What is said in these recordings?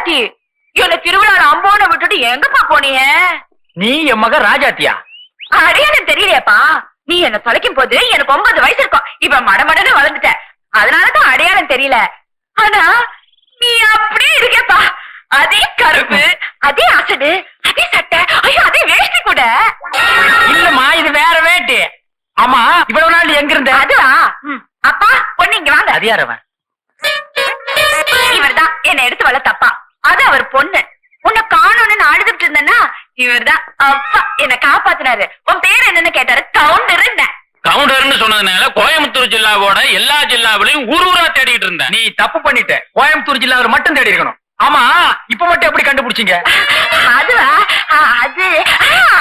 ராஜாத்தி, என்ன திருவிழால அம்போன விட்டுட்டு எங்கப்பா போனீங்க? நீ என் மக ராஜாத்தியா? அடையாளம் தெரியலையாப்பா. நீ என்ன தொலைக்கும் போது எனக்கு 9 வயசு இருக்கும். இப்ப மடமடன்னு வளர்ந்துட்ட. அதனாலதான் அடையாளம் தெரியல. ஆனா நீ அப்படியே இருக்கேப்பா. அதே கருப்பு, அதே அசடு, அதே சட்டை, ஐயோ அதே வேஷ்டி கூட. இல்லம்மா, இது வேற வேட்டி. ஆமா, இவ்வளவு நாள் எங்க இருந்த? அதுவா? அப்பா பொண்ணு இங்க வாங்க. அது யாரவன்? இவர்தான் என்ன எடுத்து வளர்த்தப்பா. அது அவர் பொண்ணு. உன்னை காணோன்னு அழுதுட்டு இருந்தேன்னா இவர்தான் அப்பா என்ன காப்பாத்தினாரு. உன் பேர் என்னன்னு கேட்டாரு. கவுண்டர். கவுண்டர்னு சொன்னதுனால கோயம்புத்தூர் ஜில்லாவோட எல்லா ஜில்லாவிலையும் ஊரா தேடிட்டு இருந்தேன். நீ தப்பு பண்ணிட்ட. கோயம்புத்தூர் ஜில்லாவில் மட்டும் தேடி இருக்கணும். ஆமா, இப்ப மட்டும் எப்படி கண்டுபிடிச்சீங்க? அதுவா?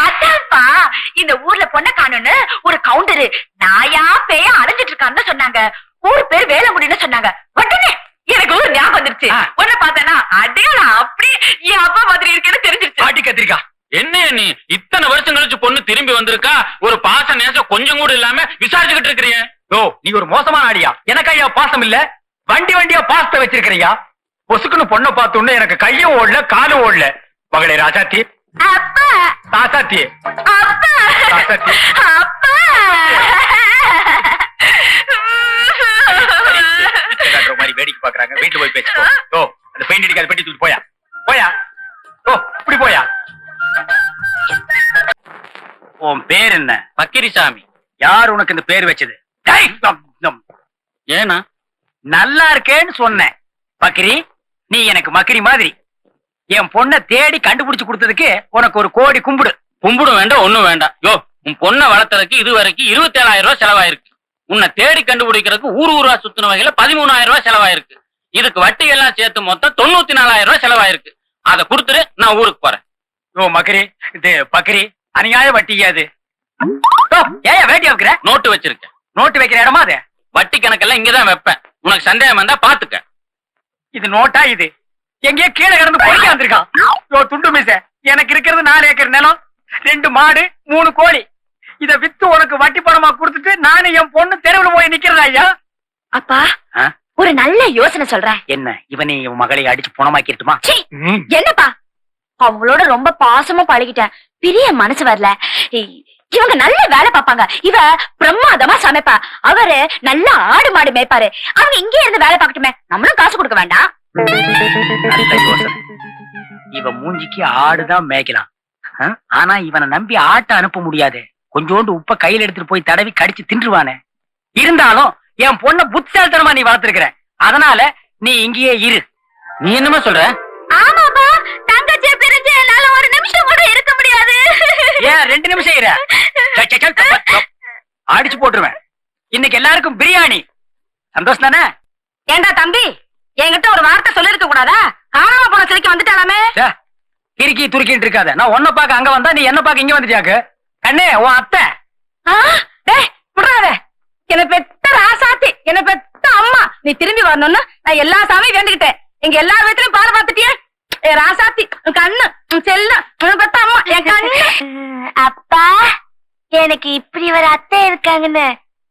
அதான்ப்பா, இந்த ஊர்ல பொண்ணை காணும்னு ஒரு கவுண்டரு நாயா பேயா அலைஞ்சிட்டு இருக்கான்னு சொன்னாங்க. ஊர் பேர் வேலங்குடின்னு சொன்னாங்க. உடனே எனக்கு ஒரு ஞாபகம் வந்துருச்சு. உன்னை பார்த்தேன்னா அடையாளம் அப்படி என் அப்பா மாதிரி இருக்கேன்னு தெரிஞ்சிருச்சு. பாட்டி கத்திரிக்கா, என்ன நீ இத்தனை வருஷம் கழிச்சு பொண்ணு திரும்பி வந்திருக்கா, ஒரு பாச நேசம் கொஞ்சம் கூட இல்லாம விசாரிச்சுக்கிட்டு இருக்கிறீங்க. ஓ, நீ ஒரு மோசமான ஆடியா. எனக்கு ஐயா பாசம் இல்ல, வண்டியா பாசத்தை வச்சிருக்கிறியா? பொசுக்குன்னு பொண்ணை பார்த்தோன்னு எனக்கு கையும் ஓடல காலும் ஓடல. மகளே ராஜாத்தி, அப்பா, ராசாத்தி, அப்பா, ராசாத்தி. அப்பா. மாதிரி வேடிக்கை பாக்குறாங்க. வீட்டுல போய் பேசிக்கோ. ஓ, அந்த பெயிண்ட் அடிக்காத பெட்டி தூக்கி போயா போயா. ஓ, இப்படி போயா. உன் பேர் என்ன? பக்கிரிசாமி. யார் உனக்கு இந்த பேர் வச்சது? ஏனா நல்லா இருக்கேன்னு சொன்னேன். பக்கிரி, நீ எனக்கு மக்கரி மாதிரி. என் பொண்ணை தேடி கண்டுபிடிச்சு கொடுத்ததுக்கு உனக்கு ஒரு கோடி கும்பிடு. கும்பிடும் வேண்டாம், ஒண்ணும் வேண்டாம். யோ, உன் பொண்ணை வளர்த்தறதுக்கு இது வரைக்கும் 27,000 ரூபாய் செலவாயிருக்கு. உன்னை தேடி கண்டுபிடிக்கிறதுக்கு ஊரா சுத்தின வகையில 13,000 ரூபாய் செலவாயிருக்கு. இதுக்கு வட்டி எல்லாம் சேர்த்து மொத்தம் 94,000 ரூபாய் செலவாயிருக்கு. அதை கொடுத்துட்டு நான் ஊருக்கு போறேன். ஓ மக்கரி, இது பக்கிரி அநியாய வட்டியாது. ஏன் வேட்டி வைக்கிற? நோட்டு வச்சிருக்கேன். நோட்டு வைக்கிற இடமா அது? வட்டி கணக்கெல்லாம் இங்கதான் வைப்பேன். உனக்கு சந்தேகம் வந்தா பாத்துக்க. இது நோட்டா? இது எங்கேயோ கீழே கிடந்து பொறுக்க வந்திருக்கான். ஓ துண்டு மீச, எனக்கு இருக்கிறது 4 ஏக்கர் நிலம், 2 மாடு, 3 கோழி. இத வித்து உனக்கு வட்டி பணமா கொடுத்துட்டு நானும் என் பொண்ணு தெருவில் போய் நிக்கிறதா ஐயா? அப்பா, ஒரு நல்ல யோசனை சொல்றேன். என்ன, இவனை இவன் மகளை அடிச்சு பணமாக்கிட்டுமா? என்னப்பா, அவங்களோட ரொம்ப பாசமா பழகிட்டேன். பிரிய மனசு வரல. இவங்க நல்ல வேலை பார்ப்பாங்க. இவ பிரமாதமா சமைப்பா. அவரு நல்ல ஆடு மாடு மேய்ப்பாரு. அவங்க இங்கே இருந்து வேலை பார்க்கட்டுமே, நம்மளும் காசு கொடுக்க வேண்டாம். நல்ல யோசனை. இவன் மூஞ்சிக்கு ஆடுதான் மேய்க்கலாம். ஆனா இவனை நம்பி ஆட்டை அனுப்ப முடியாது. கொஞ்சோண்டு உப்ப கையில எடுத்துட்டு போய் தடவி கடிச்சு தின்றுவானே. இருந்தாலும் என் பொண்ண புத்திசாலித்தனமா நீ வளர்த்திருக்கிற. அதனால நீ இங்கேயே இரு. நீ என்னமா சொல்ற? ஆமாப்பா, தங்கச்சிய பிரிஞ்சு என்னால ஒரு நிமிஷம் கூட இருக்க முடியாது. ஏன் 2 நிமிஷம் இரு? அடிச்சு போட்டுருவேன். இன்னைக்கு எல்லாருக்கும் பிரியாணி. சந்தோஷம் தானே? ஏண்டா தம்பி, என்கிட்ட ஒரு வார்த்தை சொல்லிருக்க கூடாதா? காணாம போன சிரிக்க வந்துட்டாலாமே. கிறுக்கி துருக்கிட்டு இருக்காத. நான் உன்ன பாக்க அங்க வந்தா, நீ என்ன பாக்க இங்க வந்துட்டியாக்கு. கண்ணே, உன் அத்தை. விடாத. என்ன பெத்த ராசாத்தி, என்ன பெத்த அம்மா. நீ திரும்பி வரணும்னு நான் எல்லா சாமியும் வேண்டிக்கிட்டேன். எங்க எல்லா வீட்லயும் பாரு பாத்துட்டியே. ராசாத்தி, உன் கண்ணு, உன் செல்லம், உன் பெத்த அம்மா, என் கண்ணு. அப்பா, எனக்கு இப்படி ஒரு அத்தை இருக்காங்கன்னு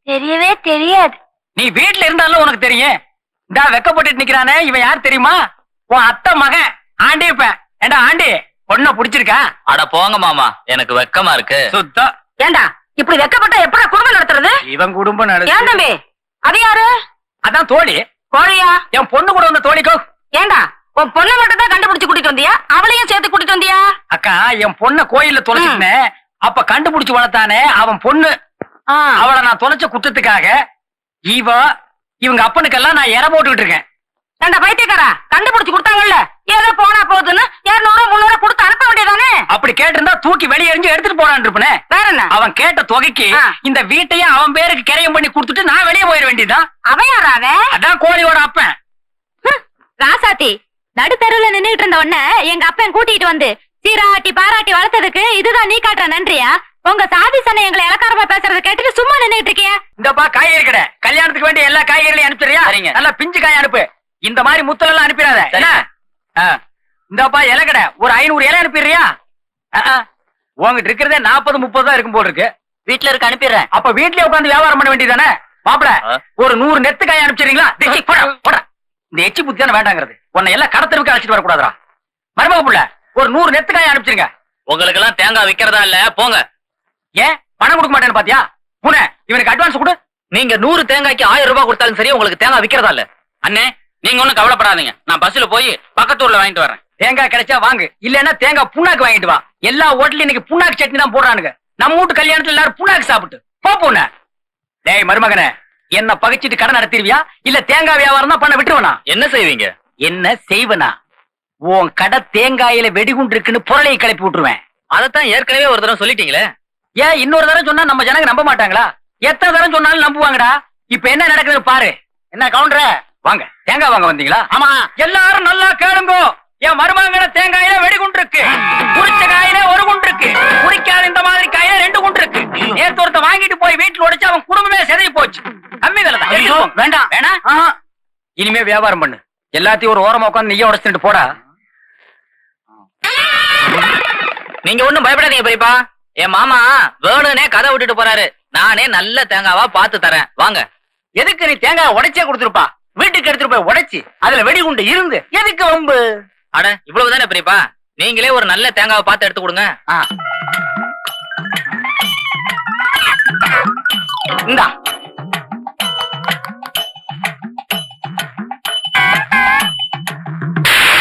தெரியவே தெரியாது. நீ வீட்டுல இருந்தாலும் உனக்கு தெரியும். இந்த வெக்கப்பட்டு நிக்கிறானே, இவன் யார் தெரியுமா? உன் அத்தை மகன் ஆண்டிப்பேன். ஏண்டா ஆண்டி, பொண்ண புடிச்சிருக்கா? அட போங்க மாமா, எனக்கு வெக்கமா இருக்கு. சுத்தம். ஏண்டா இப்படி வெக்கப்பட்டா எப்படா குடும்பம் நடத்துறது? இவன் குடும்பம் ஏன் நடத்து. தம்பி, அது யாரு? அதான் தோழி. கோழியா? என் பொண்ணு கூட வந்த தோழிக்கோ. ஏண்டா உன் பொண்ணை மட்டும் தான் கண்டுபிடிச்சு கூட்டிட்டு வந்தியா, அவளையும் சேர்த்து கூட்டிட்டு வந்தியா? அக்கா, என் பொண்ண கோயில்ல தொலைச்சிட்டேன். அப்ப கண்டுபிடிச்சு வளர்த்தானே அவன் பொண்ணு. அவளை நான் தொலைச்ச குற்றத்துக்காக இவங்க அப்பனுக்கெல்லாம் நான் இற போட்டுக்கிட்டு இருக்கேன். ஏண்டா பைத்தியக்காரா, கண்டுபிடிச்சு கொடுத்தாங்கல்ல, ஏதோ போனா போகுதுன்னு 200 300 கொடுத்து அனுப்ப வேண்டியதானே? அப்படி கேட்டிருந்தா தூக்கி வெளியே எறிஞ்சு எடுத்துட்டு போறான் இருப்பனே. வேற என்ன? அவன் கேட்ட தொகைக்கு இந்த வீட்டையே அவன் பேருக்கு கிரையம் பண்ணி கொடுத்துட்டு நான் வெளியே போயிட வேண்டியதான். அவன் யாராவ? அதான் கோழியோட அப்பன். ராசாத்தி, நடுத்தருவுல நின்னுட்டு இருந்த உடனே எங்க அப்பன் கூட்டிட்டு வந்து சீராட்டி பாராட்டி வளர்த்ததுக்கு இதுதான் நீ காட்டுற நன்றியா? உங்க சாதி சனை எங்களை இலக்காரமா பேசுறத கேட்டுட்டு சும்மா நின்னுட்டு இருக்கிய. இந்தப்பா காய்கறி கடை, கல்யாணத்துக்கு வேண்டிய எல்லா காய்கறிகளையும் அனுப்பிடுறியா? நல்லா பிஞ்சு காய் அனுப்பு. இந்த மாதிரி முத்தலெல்லாம் அனுப்பிடாத. இந்தப்பா இலை கடை, ஒரு 500 இலை அனுப்பிடுறியா? உங்ககிட்ட இருக்கிறதே 40-30 தான் இருக்கும் போல் இருக்கு. வீட்டுல இருக்க அனுப்பிடுறேன். அப்ப வீட்லயே உட்காந்து வியாபாரம் பண்ண வேண்டியதானே? மாப்பிள, ஒரு 100 நெத்து காய் அனுப்பிச்சிருங்களா? இந்த எச்சி புத்தியான வேண்டாங்கிறது. உன்னை எல்லாம் கடத்தலுக்கு அழைச்சிட்டு வரக்கூடாதா? மருமக புள்ள ஒரு 100 நெத்துக்காய் அனுப்பிச்சிருங்க. உங்களுக்கு எல்லாம் தேங்காய் விக்கிறதா இல்ல போங்க. ஏன் பணம் கொடுக்க மாட்டேன்னு பாத்தியா? பூனை இவனுக்கு அட்வான்ஸ் கொடு. நீங்க 100 தேங்காய்க்கு 1000 ரூபாய் கொடுத்தாலும் சரி, உங்களுக்கு தேங்காய் விக்கிறதா இல்ல. அண்ணே நீங்க ஒண்ணும் கவலைப்படாதீங்க, நான் பஸ்ல போய் பக்கத்தூர்ல வாங்கிட்டு வரேன். தேங்காய் கிடைச்சா வாங்கு, இல்லன்னா தேங்காய் புண்ணாக்கு வாங்கிட்டு வா. எல்லா ஹோட்டலும் இன்னைக்கு புண்ணாக்கு சட்னி தான் போடுறானுங்க. நம்ம வீட்டு கல்யாணத்துல எல்லாரும் புண்ணாக்கு சாப்பிட்டு போ. பூனை டேய் மருமகனே, என்ன பகைச்சிட்டு கடை நடத்திடுவியா இல்ல தேங்காய் வியாபாரம் தான் பண்ண விட்டுருவனா? என்ன செய்வீங்க? என்ன செய்வனா? உன் கடை தேங்காயில வெடிகுண்டு இருக்குன்னு பொருளையை கிளப்பி விட்டுருவேன். அதத்தான் ஏற்கனவே ஒரு தடவை சொல்லிட்டீங்களே. ஏன் இன்னொரு தடவை சொன்னா நம்ம ஜனங்க நம்ப மாட்டாங்களா? எத்தனை தடவை சொன்னாலும் நம்புவாங்கடா. இப்ப என்ன நடக்குதுன்னு பாரு. என்ன கவுண்டர வாங்க, தேங்காய் வாங்க வந்தீங்களா? ஆமா. எல்லாரும் நல்லா கேளுங்க. என் மருமகன தேங்காயில வெடிகுண்டு இருக்கு, குறிச்ச காயில ஒரு குண்டு இருக்கு, குறிக்காத இந்த மாதிரி காயில 2 குண்டு இருக்கு. நேத்து ஒருத்த வாங்கிட்டு போய் வீட்டுல உடைச்சு அவன் குடும்பமே செதறி போச்சு. கம்மி விலை தான். வேண்டாம் வேணா, இனிமே வியாபாரம் பண்ணு. எல்லாத்தையும் ஒரு ஓரமா உட்காந்து நெய்ய உடைச்சிட்டு போடா. நீங்க ஒண்ணும் பயப்படாதீங்க பெரியப்பா, என் மாமா வேணுனே கதை விட்டுட்டு போறாரு. நானே நல்ல தேங்காவா பார்த்து தரேன், வாங்க. எதுக்கு நீ தேங்காய் உடைச்சே கொடுத்துருப்பா? வீட்டுக்கு எடுத்துட்டு போய் உடைச்சு அதுல வெடிகுண்டு இருந்து எதுக்கு வம்பு? அட இவ்வளவுதானே பெரியப்பா, நீங்களே ஒரு நல்ல தேங்காவை பார்த்து எடுத்து கொடுங்க. இந்தா.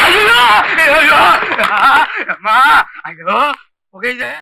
ஐயோ ஐயோ ஐயோ